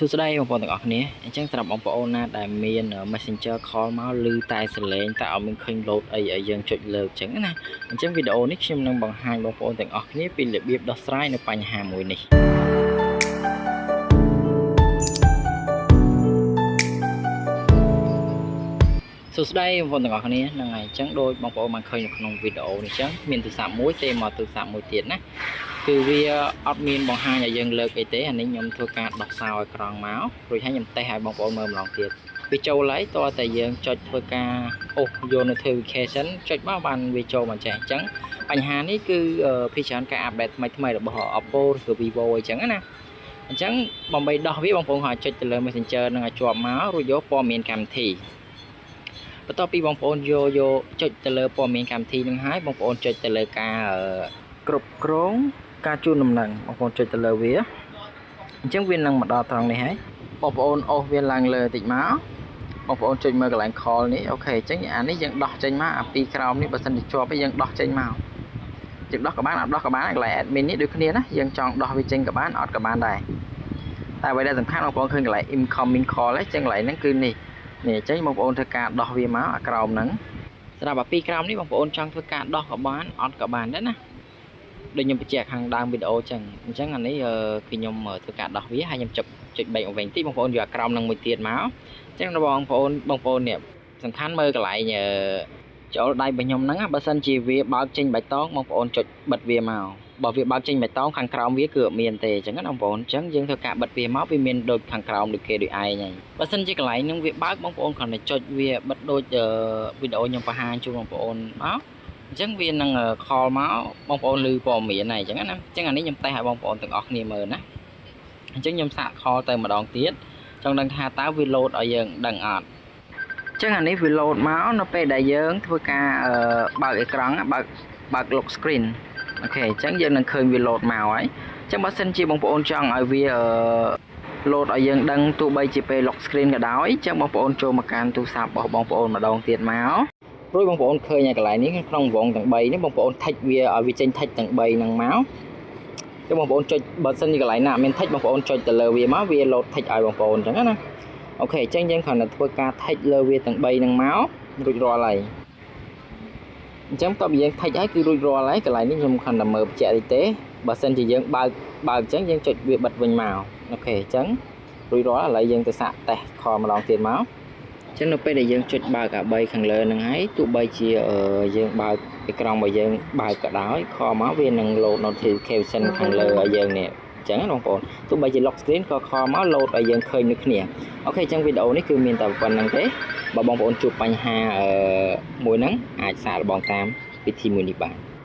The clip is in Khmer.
សួស្តីបងប្អូនទាំងអស់គ្នាអញ្ចឹងសម្រាប់បងប្អូនណាដែលមាន Messenger call មកឬតែសលេងតែអត់មានឃើញ load អីឲ្យយើងចុចលើកអញ្ចឹងណាអញ្ចឹងវីដេអូនេះខ្ញុំនឹងបង្ហាញបងប្អូនទាំងអស់គ្នាពីរបៀបដោះស្រាយនៅបញ្ហាមួយនេះសួស្តីបងប្អូនទាំងអស់គ្នាហ្នឹងហើយអញ្ចឹងដូចបងប្អូនបានឃើញនៅក្នុងវីដេអូនេះអញ្ចឹងមានទូរស័ព្ទមួយទេមកទូរស័ព្ទមួយទៀតណាគឺវាអត់មានបង្ហាញឲ្យយើងលើកអីទេអានេះខ្ញុំធ្វើការដោះសោឲ្យក្រង់មករួចហើយខ្ញុំតេស្តឲ្យបងប្អូនមើលម្ដងទៀតវាចូលហើយតើតែយើងចុចធ្វើការអូសយក notification ចុចមកបានវាចូលមកចេះអញ្ចឹងបញ្ហានេះគឺភាគច្រើនការអាប់ដេតថ្មីរបស់ Oppo ឬ Vivo អញ្ចឹងណាអញ្ចឹងដើម្បីដោះវាបងប្អូនអាចចុចទៅលើ Messenger នឹងឲ្យជាប់មករួចយកព័ត៌មានកម្មវិធីបន្ទាប់ពីបងប្អូនយកចុចទៅលើព័ត៌មានកម្មវិធីនឹងហើយបងប្អូនចុចទៅលើការគ្រប់គ្រងការជូនដំណឹងបងប្អូនចុចទៅលើវាអញ្ចឹងវានឹងមកដល់ត្រង់នេះហើយបងប្អូនអូសវាឡើងលើតិចមកបងប្អូនចុចមើលកន្លែង call នេះអូខេអញ្ចឹងអានេះយើងដោះចេញមកអាពីរក្រោមនេះបើសិនជាជាប់ហើយយើងដោះចេញមកយើងដោះក៏បានអត់ដោះក៏បានកន្លែង admin នេះដូចគ្នាណាយើងចង់ដោះវាចេញក៏បានអត់ក៏បានដែរតែអ្វីដែលសំខាន់បងប្អូនឃើញកន្លែង incoming call ហ្នឹងអញ្ចឹងកន្លែងហ្នឹងគឺនេះអញ្ចឹងបងប្អូនធ្វើការដោះវាមកអាក្រោមហ្នឹងសម្រាប់អាពីរក្រោមនេះបងប្អូនចង់ធ្វើការដោះក៏បានអត់ក៏បានដែរណាដូចខ្ញុំបញ្ជាក់ខាងដើមវីដេអូចឹងអញ្ចឹងអានេះគឺខ្ញុំធ្វើការដោះវាហើយខ្ញុំចុចបែកមកវិញតិចបងប្អូនយកអាក្រោមនឹងមួយទៀតមកអញ្ចឹងបងប្អូននេះសំខាន់មើលកន្លែងចូលដៃរបស់ខ្ញុំហ្នឹងបើសិនជាវាបើកចេញបៃតងបងប្អូនចុចបិទវាមកបើវាបើកចេញបៃតងខាងក្រោមវាគឺអត់មានទេអញ្ចឹងណាបងប្អូនអញ្ចឹងយើងធ្វើការបិទវាមកវាមានដូចខាងក្រោមដូចគេដូចឯងហើយបើសិនជាកន្លែងហ្នឹងវាបើកបងប្អូនគ្រាន់តែចុចវាបិទដូចវីដេអូខ្ញុំបង្ហាញជូនបងប្អូនមកអញ្ចឹងវានឹង call មកបងប្អូនឮព័ត៌មានហើយអញ្ចឹងណាអញ្ចឹងអានេះខ្ញុំតេស្តឲ្យបងប្អូនទាំងអស់គ្នាមើលណាអញ្ចឹងខ្ញុំសាក call ទៅម្ដងទៀតចង់ដឹងថាតើវា load ឲ្យយើងដឹងអត់អញ្ចឹងអានេះវា load មកនៅពេលដែលយើងធ្វើការបើកអេក្រង់បើក lock screen អូខេអញ្ចឹងយើងនឹងឃើញវា load មកហើយអញ្ចឹងបើសិនជាបងប្អូនចង់ឲ្យវាload ឲ្យយើងដឹងទោះបីជាពេល lock screen ក៏ដោយអញ្ចឹងបងប្អូនចូលមកកាន់ទូរស័ព្ទរបស់បងប្អូនម្ដងទៀតមករួចបងប្អូនឃើញឲ្យកន្លែងនេះក្នុងវងទាំង3នេះបងប្អូនថិចវាឲ្យវាចេញថិចទាំង3ហ្នឹងមកចឹងបងប្អូនចុចបើសិនជាកន្លែងណាមានថិចបងប្អូនចុចទៅលើវាមកវា load ថិចឲ្យបងប្អូនអញ្ចឹងណាអូខេអញ្ចឹងយើងគ្រាន់តែធ្វើការថិចលើវាទាំង3ហ្នឹងមករួចរាល់ហើយអញ្ចឹងតើយើងថិចហើយគឺរួចរាល់ហើយកន្លែងនេះខ្ញុំគ្រាន់តែមើលបញ្ជាក់តិចទេបើសិនជាយើងបើកអញ្ចឹងយើងចុចវាបិទវិញមកអូខេអញ្ចឹងរួចរាល់ឥឡូវយើងទៅសាកតេស្តខលម្ដងទៀតមកអញ្ចឹងនៅពេលដែលយើងចុចបើកអា3ខាងលើហ្នឹងហើយទោះបីជាយើងបើកអេក្រង់របស់យើងបើកក៏ដោយខលមកវានឹង load notification ខាងលើឲ្យយើងនេះអញ្ចឹងណាបងប្អូនទោះបីជា lock screen ក៏ខលមក load ឲ្យយើងឃើញដូចគ្នាអូខេអញ្ចឹងវីដេអូនេះគឺមានតែប៉ុណ្្នឹងទេបើបងប្អូនជួបបញ្ហាមួយហ្នឹងអាចសាកល្បងតាមវិធីមួយនេះបាន